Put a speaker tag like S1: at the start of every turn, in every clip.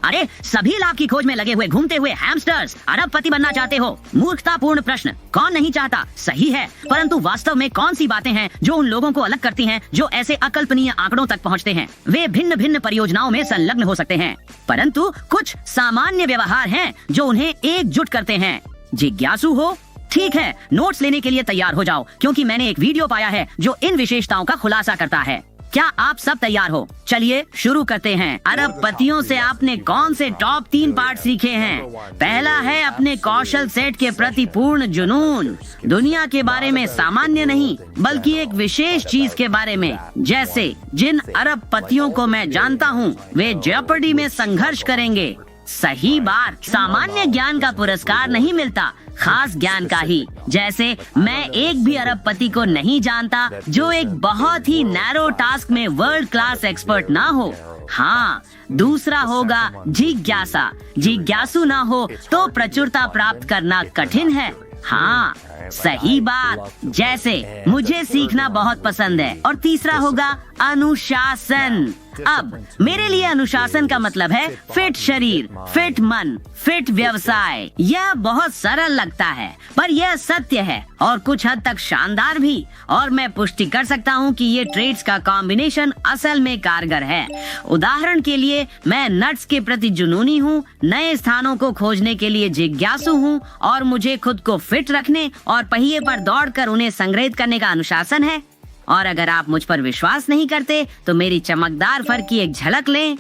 S1: अरे सभी लाभ की खोज में लगे हुए घूमते हुए हैमस्टर्स अरबपति बनना चाहते हो? मूर्खतापूर्ण प्रश्न। कौन नहीं चाहता? सही है, परंतु वास्तव में कौन सी बातें हैं जो उन लोगों को अलग करती हैं जो ऐसे अकल्पनीय आंकड़ों तक पहुंचते हैं? वे भिन्न भिन्न परियोजनाओं में संलग्न हो सकते हैं, परंतु कुछ सामान्य व्यवहार हैं जो उन्हें एकजुट करते हैं। जिज्ञासु हो? ठीक है, नोट्स लेने के लिए तैयार हो जाओ, क्योंकि मैंने एक वीडियो पाया है जो इन विशेषताओं का खुलासा करता है। क्या आप सब तैयार हो? चलिए शुरू करते हैं। अरबपतियों से आपने कौन से टॉप 3 पार्ट सीखे हैं? पहला है अपने कौशल सेट के प्रति पूर्ण जुनून। दुनिया के बारे में सामान्य नहीं, बल्कि एक विशेष चीज के बारे में। जैसे जिन अरबपतियों को मैं जानता हूँ, वे जेओपर्डी में संघर्ष करेंगे। सही बात, सामान्य ज्ञान का पुरस्कार नहीं मिलता, खास ज्ञान का ही। जैसे मैं एक भी अरबपति को नहीं जानता जो एक बहुत ही नैरो टास्क में वर्ल्ड क्लास एक्सपर्ट ना हो। हाँ, दूसरा होगा जिज्ञासा। जिज्ञासु ना हो तो प्रचुरता प्राप्त करना कठिन है। हाँ, सही बात, जैसे मुझे सीखना बहुत पसंद है। और तीसरा होगा अनुशासन। अब मेरे लिए अनुशासन का मतलब है फिट शरीर, फिट मन, फिट व्यवसाय। यह बहुत सरल लगता है, पर यह सत्य है और कुछ हद तक शानदार भी। और मैं पुष्टि कर सकता हूँ कि ये ट्रेड्स का कॉम्बिनेशन असल में कारगर है। उदाहरण के लिए, मैं नट्स के प्रति जुनूनी हूँ, नए स्थानों को खोजने के लिए जिज्ञासु हूँ, और मुझे खुद को फिट रखने और पहिए पर दौड़कर उन्हें संग्रहित करने का अनुशासन है। और अगर आप मुझ पर विश्वास नहीं करते तो मेरी चमकदार फर की एक झलक लें।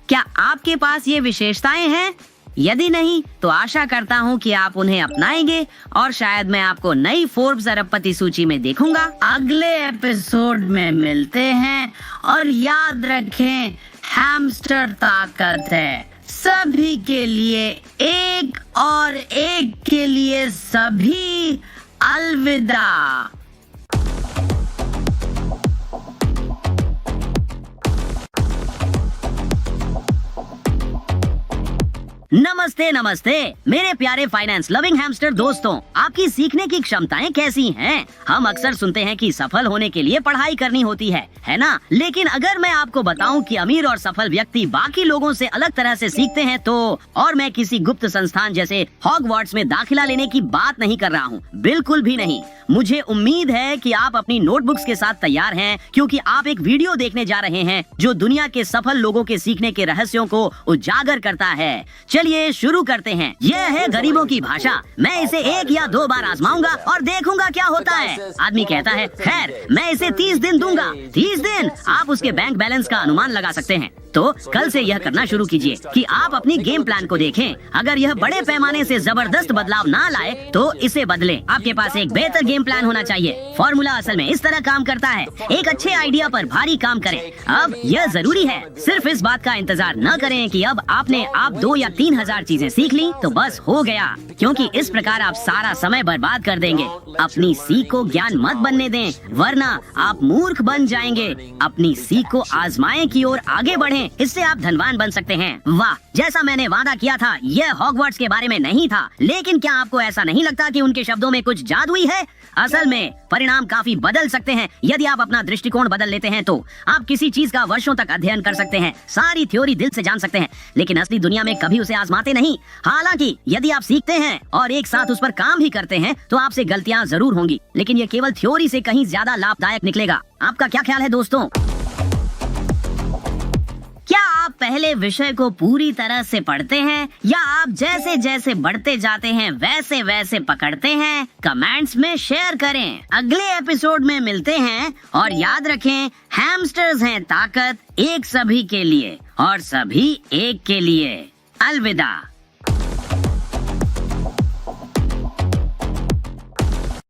S1: क्या आपके पास ये विशेषताएं हैं? यदि नहीं तो आशा करता हूँ कि आप उन्हें अपनाएंगे और शायद मैं आपको नई फोर्ब्स अरबपति सूची में देखूंगा। अगले एपिसोड में मिलते हैं, और याद रखें, हैमस्टर ताकत है। सभी के लिए एक और एक के लिए सभी। अलविदा। नमस्ते नमस्ते मेरे प्यारे फाइनेंस लविंग हैमस्टर दोस्तों, आपकी सीखने की क्षमताएं कैसी हैं? हम अक्सर सुनते हैं कि सफल होने के लिए पढ़ाई करनी होती है ना? लेकिन अगर मैं आपको बताऊं कि अमीर और सफल व्यक्ति बाकी लोगों से अलग तरह से सीखते हैं तो, और मैं किसी गुप्त संस्थान जैसे हॉगवर्ट्स में दाखिला लेने की बात नहीं कर रहा हूँ, बिल्कुल भी नहीं। मुझे उम्मीद है कि आप अपनी नोटबुक्स के साथ तैयार हैं, क्योंकि आप एक वीडियो देखने जा रहे हैं जो दुनिया के सफल लोगों के सीखने के रहस्यों को उजागर करता है। चलिए शुरू करते हैं। यह है गरीबों की भाषा। मैं इसे 1 या 2 बार आजमाऊंगा और देखूंगा क्या होता है। आदमी कहता है, खैर मैं इसे 30 दिन दूंगा। 30 दिन? आप उसके बैंक बैलेंस का अनुमान लगा सकते हैं। तो कल से यह करना शुरू कीजिए कि आप अपनी गेम प्लान को देखें। अगर यह बड़े पैमाने से जबरदस्त बदलाव ना लाए तो इसे बदलें। आपके पास एक बेहतर गेम प्लान होना चाहिए। फॉर्मूला असल में इस तरह काम करता है। एक अच्छे आइडिया पर भारी काम करें। अब यह जरूरी है, सिर्फ इस बात का इंतजार न करें कि अब आपने 2 या 3 हजार चीजें सीख ली तो बस हो गया, क्योंकि इस प्रकार आप सारा समय बर्बाद कर देंगे। अपनी सीख को ज्ञान मत बनने दें, वरना आप मूर्ख बन जाएंगे। अपनी सीख को आजमाएं की ओर आगे बढ़ें, इससे आप धनवान बन सकते हैं। वाह, जैसा मैंने वादा किया था, यह हॉगवर्ट्स के बारे में नहीं था। लेकिन क्या आपको ऐसा नहीं लगता कि उनके शब्दों में कुछ जादुई है? असल में परिणाम काफी बदल सकते हैं यदि आप अपना दृष्टिकोण बदल लेते हैं। तो आप किसी चीज का वर्षों तक अध्ययन कर सकते हैं, सारी थ्योरी दिल से जान सकते हैं, लेकिन असली दुनिया में कभी उसे आजमाते नहीं। हालांकि यदि आप सीखते हैं और एक साथ उस पर काम भी करते हैं तो आपसे गलतियां जरूर होंगी, लेकिन ये केवल थ्योरी से कहीं ज्यादा लाभदायक निकलेगा। आपका क्या ख्याल है दोस्तों? क्या आप पहले विषय को पूरी तरह से पढ़ते हैं, या आप जैसे जैसे बढ़ते जाते हैं वैसे वैसे पकड़ते हैं? कमेंट्स में शेयर करें। अगले एपिसोड में मिलते हैं, और याद रखें, हैमस्टर्स हैं ताकत, एक सभी के लिए और सभी एक के लिए। अलविदा।